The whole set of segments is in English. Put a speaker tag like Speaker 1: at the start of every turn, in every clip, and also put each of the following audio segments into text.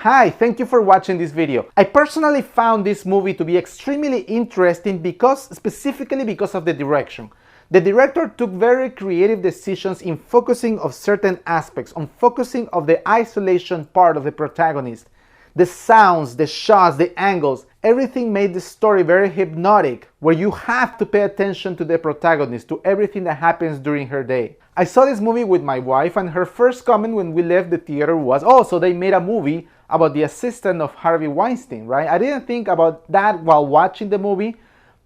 Speaker 1: Hi, thank you for watching this video. I personally found this movie to be extremely interesting specifically because of the direction. The director took very creative decisions in focusing on certain aspects, on focusing on the isolation part of the protagonist. The sounds, the shots, the angles, everything made the story very hypnotic, where you have to pay attention to the protagonist, to everything that happens during her day. I saw this movie with my wife, and her first comment when we left the theater was, oh, so they made a movie about the assistant of Harvey Weinstein, right? I didn't think about that while watching the movie,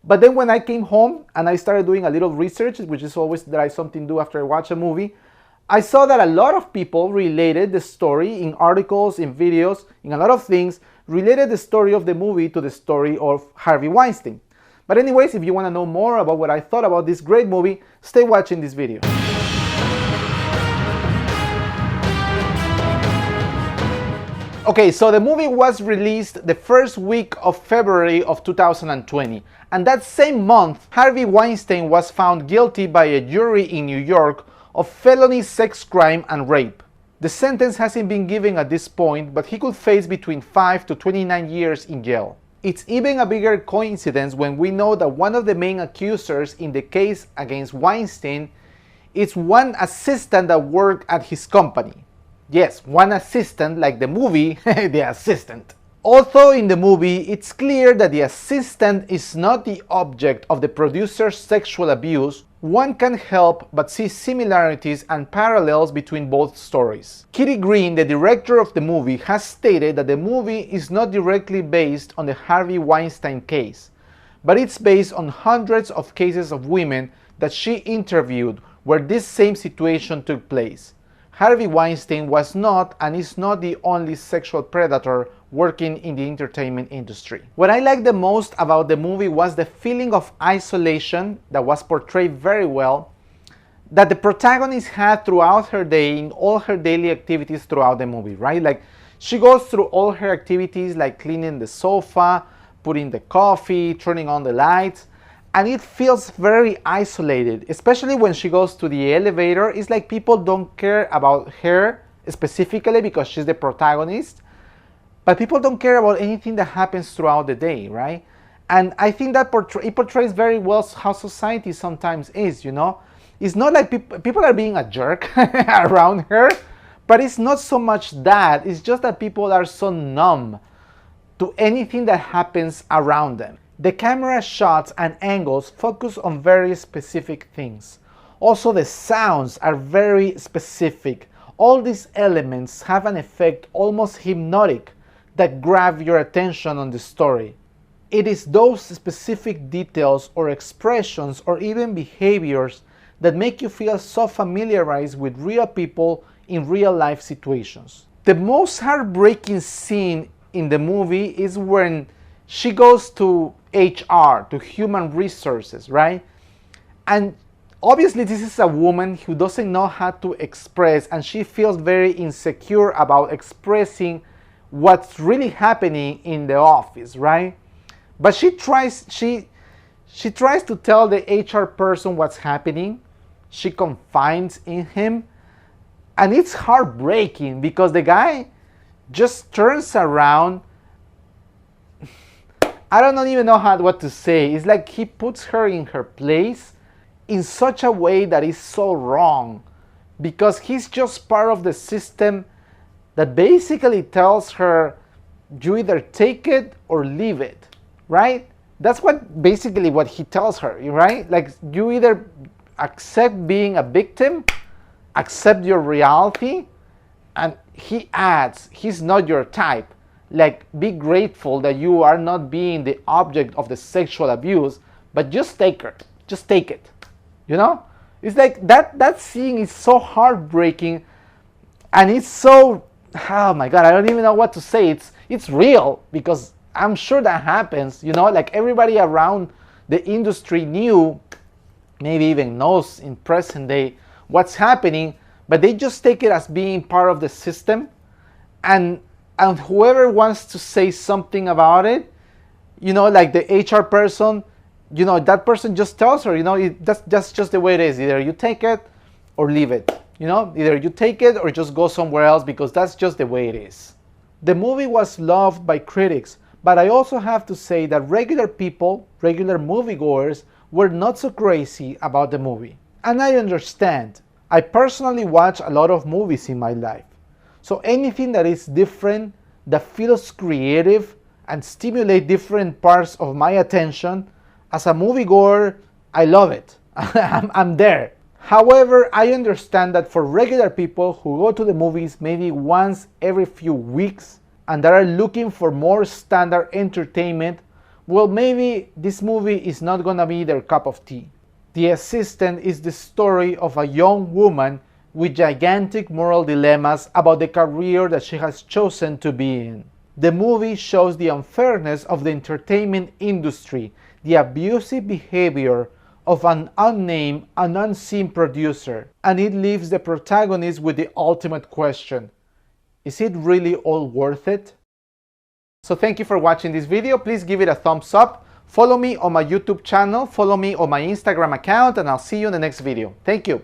Speaker 1: but then when I came home and I started doing a little research, which is always that I something to do after I watch a movie, I saw that a lot of people related the story in articles, in videos, in a lot of things, related the story of the movie to the story of Harvey Weinstein. But anyways, if you want to know more about what I thought about this great movie, stay watching this video. Okay, so the movie was released the first week of February of 2020. And that same month, Harvey Weinstein was found guilty by a jury in New York of felony sex crime and rape. The sentence hasn't been given at this point, but he could face between 5 to 29 years in jail. It's even a bigger coincidence when we know that one of the main accusers in the case against Weinstein is one assistant that worked at his company. Yes, one assistant, like the movie, The Assistant. Although in the movie, it's clear that the assistant is not the object of the producer's sexual abuse, one can help but see similarities and parallels between both stories. Kitty Green, the director of the movie, has stated that the movie is not directly based on the Harvey Weinstein case, but it's based on hundreds of cases of women that she interviewed where this same situation took place. Harvey Weinstein was not and is not the only sexual predator working in the entertainment industry. What I liked the most about the movie was the feeling of isolation that was portrayed very well, that the protagonist had throughout her day, in all her daily activities throughout the movie, right? Like, she goes through all her activities like cleaning the sofa, putting the coffee, turning on the lights, and it feels very isolated, especially when she goes to the elevator. It's like people don't care about her specifically because she's the protagonist, but people don't care about anything that happens throughout the day, right? And I think that it portrays very well how society sometimes is, you know? It's not like people are being a jerk around her, but it's not so much that. It's just that people are so numb to anything that happens around them. The camera shots and angles focus on very specific things. Also, the sounds are very specific. All these elements have an effect almost hypnotic that grab your attention on the story. It is those specific details or expressions or even behaviors that make you feel so familiarized with real people in real life situations. The most heartbreaking scene in the movie is when she goes to HR, to human resources, right? And obviously this is a woman who doesn't know how to express, and she feels very insecure about expressing what's really happening in the office, right? But she tries to tell the HR person what's happening. She confides in him, and it's heartbreaking because the guy just turns around. I don't even know what to say. It's like he puts her in her place in such a way that is so wrong, because he's just part of the system that basically tells her, you either take it or leave it, right? That's basically what he tells her, right? Like, you either accept being a victim, accept your reality, and he adds, he's not your type. Like, be grateful that you are not being the object of the sexual abuse, but just take her. Just take it. You know? It's like that scene is so heartbreaking, and it's so, oh my God, I don't even know what to say. It's real, because I'm sure that happens, you know? Like, everybody around the industry knew, maybe even knows in present day what's happening, but they just take it as being part of the system, and whoever wants to say something about it, you know, like the HR person, you know, that person just tells her, you know, that's just the way it is. Either you take it or leave it. You know, either you take it or just go somewhere else, because that's just the way it is. The movie was loved by critics, but I also have to say that regular people, regular moviegoers, were not so crazy about the movie. And I understand. I personally watch a lot of movies in my life. So anything that is different, that feels creative, and stimulate different parts of my attention, as a moviegoer, I love it. I'm there. However, I understand that for regular people who go to the movies maybe once every few weeks and that are looking for more standard entertainment, well, maybe this movie is not gonna be their cup of tea. The Assistant is the story of a young woman with gigantic moral dilemmas about the career that she has chosen to be in. The movie shows the unfairness of the entertainment industry, the abusive behavior of an unnamed and unseen producer, and it leaves the protagonist with the ultimate question: is it really all worth it? So thank you for watching this video. Please give it a thumbs up. Follow me on my YouTube channel, follow me on my Instagram account, and I'll see you in the next video. Thank you.